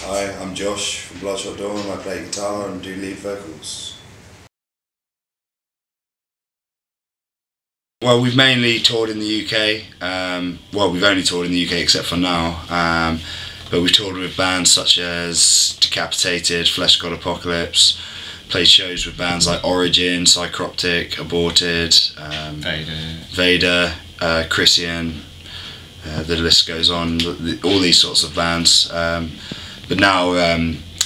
Hi, I'm Josh from Bloodshot Dawn. I play guitar and do lead vocals. Well, we've mainly toured in the UK. Well, we've only toured in the UK except for now. But we've toured with bands such as Decapitated, Flesh God Apocalypse. Played shows with bands like Origin, Psychroptic, Aborted, Vader, Christian. The list goes on. All these sorts of bands. But now,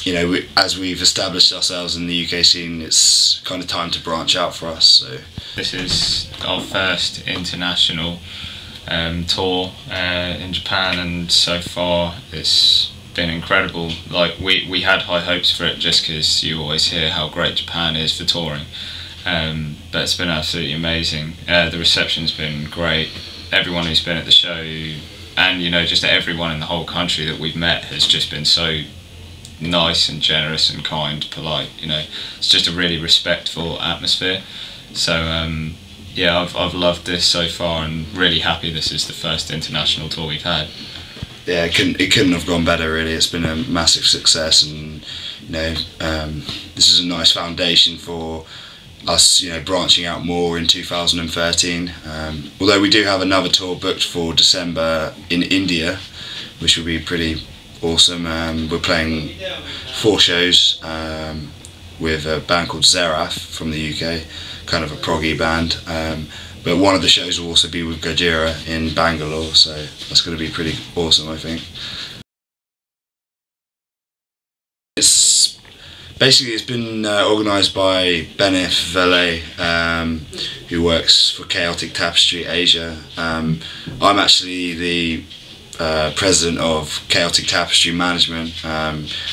you know, as we've established ourselves in the UK scene, it's kind of time to branch out for us. So this is our first international tour in Japan, and so far it's been incredible. Like we had high hopes for it, just because you always hear how great Japan is for touring. But it's been absolutely amazing. The reception's been great. Everyone who's been at the show, and you know, just everyone in the whole country that we've met has just been so nice and generous and kind, polite. You know, it's just a really respectful atmosphere. So yeah, I've loved this so far, and really happy this is the first international tour we've had. Yeah, it couldn't have gone better really. It's been a massive success, and you know, this is a nice foundation for us, you know, branching out more in 2013. Although we do have another tour booked for December in India, which will be pretty awesome. We're playing 4 shows with a band called Zeraf from the UK, kind of a proggy band. But one of the shows will also be with Gajira in Bangalore, so that's going to be pretty awesome, I think. Basically, it's been organised by Benif Vele, who works for Chaotic Tapestry Asia. I'm actually the president of Chaotic Tapestry Management,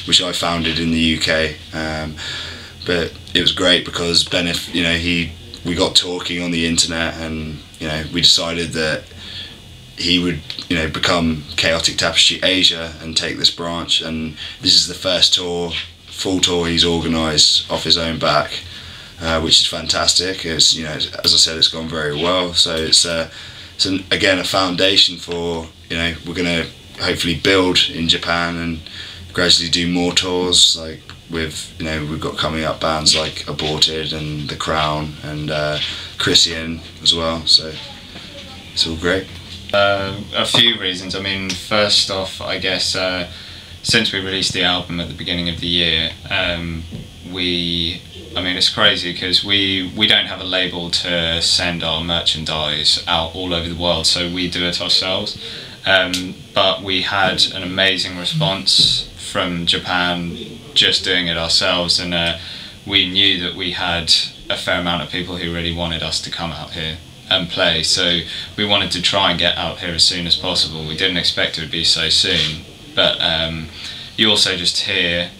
which I founded in the UK. But it was great because Benif, you know, we got talking on the internet, and you know, we decided that he would, you know, become Chaotic Tapestry Asia and take this branch. And this is the first tour, full tour he's organised off his own back, which is fantastic. It's, you know, as I said, it's gone very well. So it's again a foundation for, you know, we're going to hopefully build in Japan and gradually do more tours. Like with, you know, we've got coming up bands like Aborted and The Crown and Christian as well. So it's all great. A few reasons. I mean, first off, I guess since we released the album at the beginning of the year, I mean, it's crazy because we don't have a label to send our merchandise out all over the world, so we do it ourselves. But we had an amazing response from Japan just doing it ourselves, and we knew that we had a fair amount of people who really wanted us to come out here and play, so we wanted to try and get out here as soon as possible. We didn't expect it would be so soon, but you also just hear,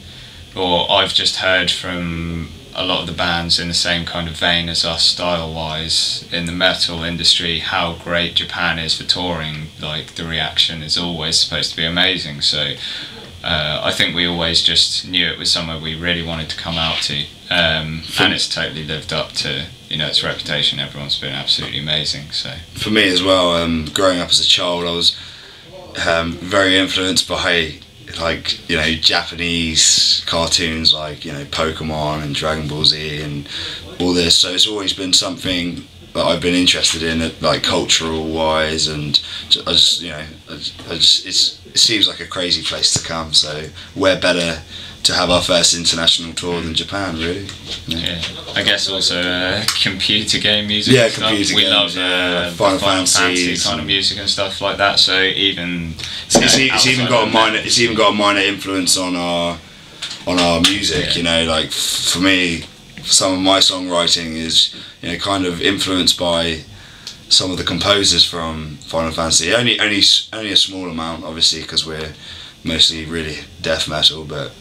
or I've just heard from a lot of the bands in the same kind of vein as us style-wise in the metal industry, how great Japan is for touring. Like, the reaction is always supposed to be amazing, so I think we always just knew it was somewhere we really wanted to come out to, and it's totally lived up to, you know, its reputation. Everyone's been absolutely amazing. So for me as well, growing up as a child, I was very influenced by, like, you know, Japanese cartoons like, you know, Pokemon and Dragon Ball Z and all this. So it's always been something that I've been interested in, like cultural wise, and I just, you know, it seems like a crazy place to come. So where better to have our first international tour than Japan, really. You know? Yeah, I guess also computer game music. Yeah, and stuff. computer We games. love Final Fantasy Fantasy kind of music and stuff like that. So even it's even got a minor influence on our music. Yeah. You know, like for me, some of my songwriting is, you know, kind of influenced by some of the composers from Final Fantasy. Only a small amount, obviously, because we're mostly really death metal, but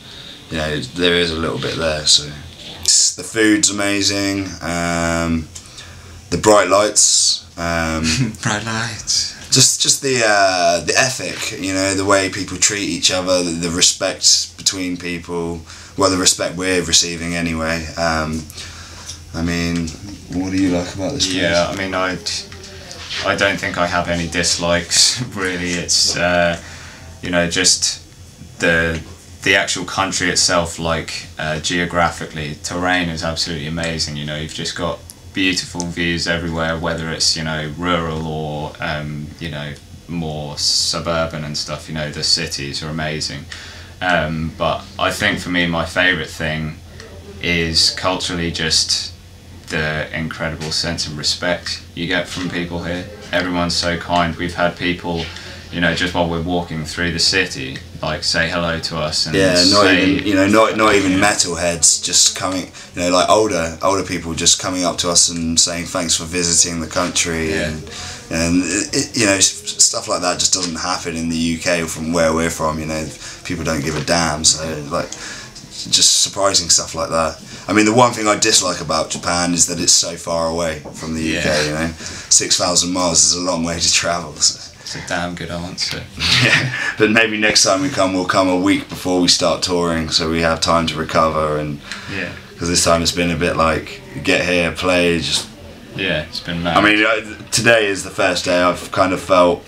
you know, there is a little bit there. So the food's amazing. The bright lights. bright lights. Just the ethic, you know, the way people treat each other, the respect between people. Well, the respect we're receiving anyway. I mean, what do you like about this place? Yeah, I mean, I don't think I have any dislikes, really. It's, you know, just the the actual country itself, like geographically, terrain is absolutely amazing. You know, you've just got beautiful views everywhere, whether it's, you know, rural or you know, more suburban and stuff. You know, the cities are amazing. But I think for me, my favourite thing is culturally just the incredible sense of respect you get from people here. Everyone's so kind. We've had people, you know, just while we're walking through the city, like say hello to us, and not even metalheads just coming, you know, like older people just coming up to us and saying thanks for visiting the country, and you know, stuff like that just doesn't happen in the UK from where we're from. You know, people don't give a damn. So like, just surprising stuff like that. I mean, the one thing I dislike about Japan is that it's so far away from the UK. You know, 6,000 miles is a long way to travel. So. It's a damn good answer. Yeah, but maybe next time we come, we'll come a week before we start touring, so we have time to recover. And because this time it's been a bit like get here, play, just. Yeah, it's been mad. I mean, today is the first day I've kind of felt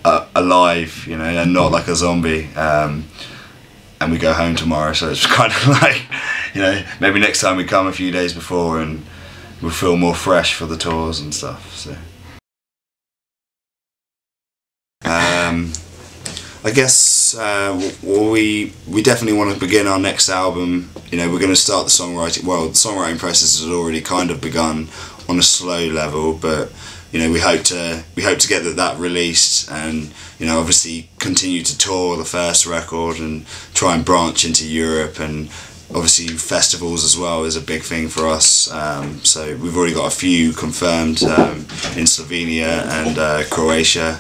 alive, you know, and not like a zombie. And we go home tomorrow, so it's kind of like, you know, maybe next time we come a few days before and we'll feel more fresh for the tours and stuff. So. I guess we definitely want to begin our next album. You know, we're going to start the songwriting. Well, the songwriting process has already kind of begun on a slow level, but you know, we hope to get that released, and you know, obviously continue to tour the first record and try and branch into Europe, and obviously festivals as well is a big thing for us. So we've already got a few confirmed in Slovenia and Croatia.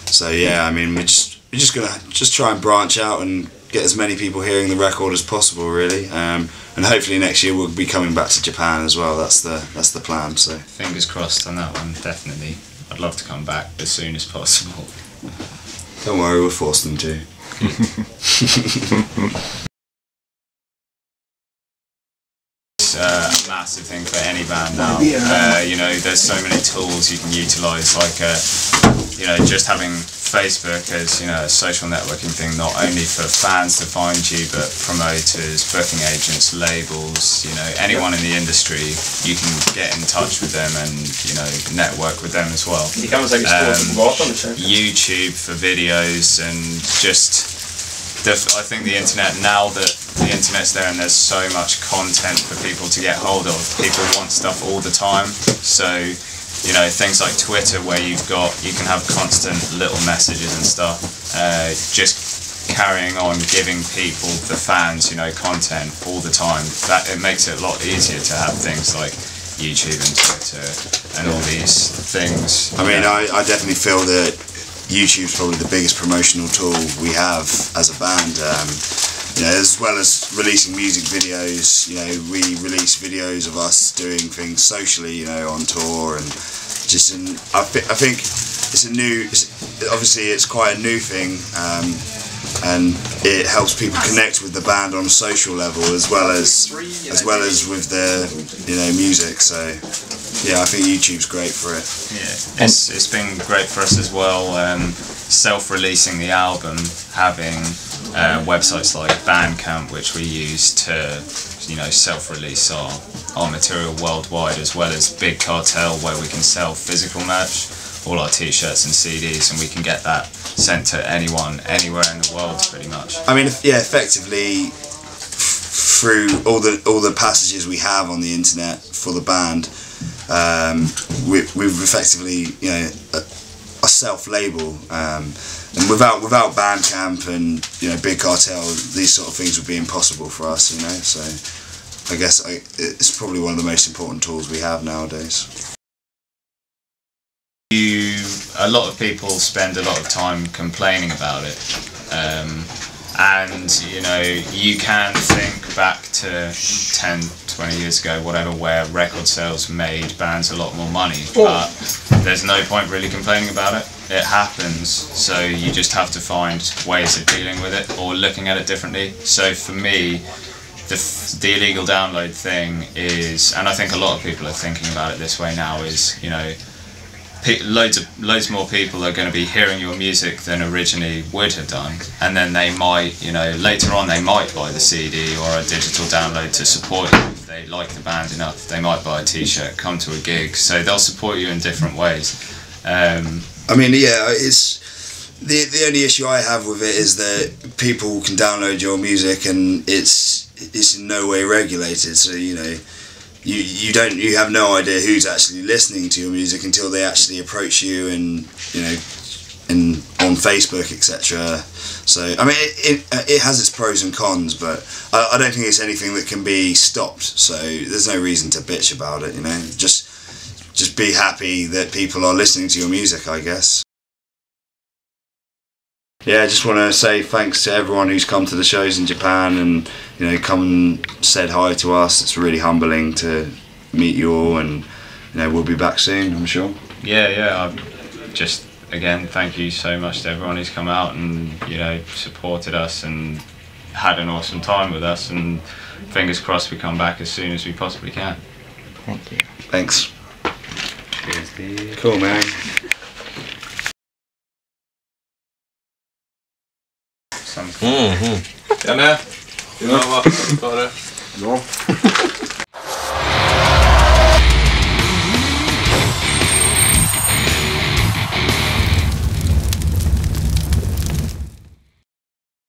So yeah, I mean, we're just gonna try and branch out and get as many people hearing the record as possible, really. And hopefully next year we'll be coming back to Japan as well. That's the plan. So fingers crossed on that one. Definitely, I'd love to come back as soon as possible. Don't worry, we'll force them to. It's a massive thing for any band now. You know, there's so many tools you can utilise, like you know, just having Facebook as, you know, a social networking thing, not only for fans to find you, but promoters, booking agents, labels, you know, anyone in the industry, you can get in touch with them and, you know, network with them as well. YouTube for videos, and just I think the internet, now that the internet's there and there's so much content for people to get hold of, people want stuff all the time. So, you know, things like Twitter, where you can have constant little messages and stuff, just carrying on giving people, the fans, you know, content all the time. That it makes it a lot easier to have things like YouTube and Twitter and all these things. I mean, I definitely feel that YouTube's probably the biggest promotional tool we have as a band. You know, as well as releasing music videos, you know, we release videos of us doing things socially, you know, on tour, and just I think obviously it's quite a new thing, and it helps people connect with the band on a social level as well as with the, you know, music. So yeah, I think YouTube's great for it. Yeah, it's been great for us as well. Self-releasing the album, having websites like Bandcamp, which we use to, you know, self-release our material worldwide, as well as Big Cartel, where we can sell physical merch, all our t-shirts and CDs, and we can get that sent to anyone, anywhere in the world, pretty much. I mean, yeah, effectively through all the passages we have on the internet for the band, we've effectively, you know, a self-label, and without Bandcamp and, you know, Big Cartel, these sort of things would be impossible for us, you know. So I guess it's probably one of the most important tools we have nowadays. A lot of people spend a lot of time complaining about it, and you know, you can think back to 10, 20 years ago, whatever, where record sales made bands a lot more money, but there's no point really complaining about it. It happens, so you just have to find ways of dealing with it or looking at it differently. So for me, the illegal download thing is, and I think a lot of people are thinking about it this way now, is, you know, loads more people are going to be hearing your music than originally would have done, and then they might, you know, later on they might buy the CD or a digital download to support you if they like the band enough. They might buy a T-shirt, come to a gig, so they'll support you in different ways. I mean, yeah, it's the only issue I have with it is that people can download your music and it's in no way regulated, so you know. You have no idea who's actually listening to your music until they actually approach you and you know on Facebook, etc. So I mean it has its pros and cons, but I don't think it's anything that can be stopped. So there's no reason to bitch about it. You know, just be happy that people are listening to your music, I guess. Yeah, I just want to say thanks to everyone who's come to the shows in Japan and, you know, come and said hi to us. It's really humbling to meet you all, and, you know, we'll be back soon, I'm sure. Yeah, just, again, thank you so much to everyone who's come out and, you know, supported us and had an awesome time with us, and fingers crossed we come back as soon as we possibly can. Thank you. Thanks. Cheers, dude. Cool, man. Ja, med. Ja, vad var det? Ja.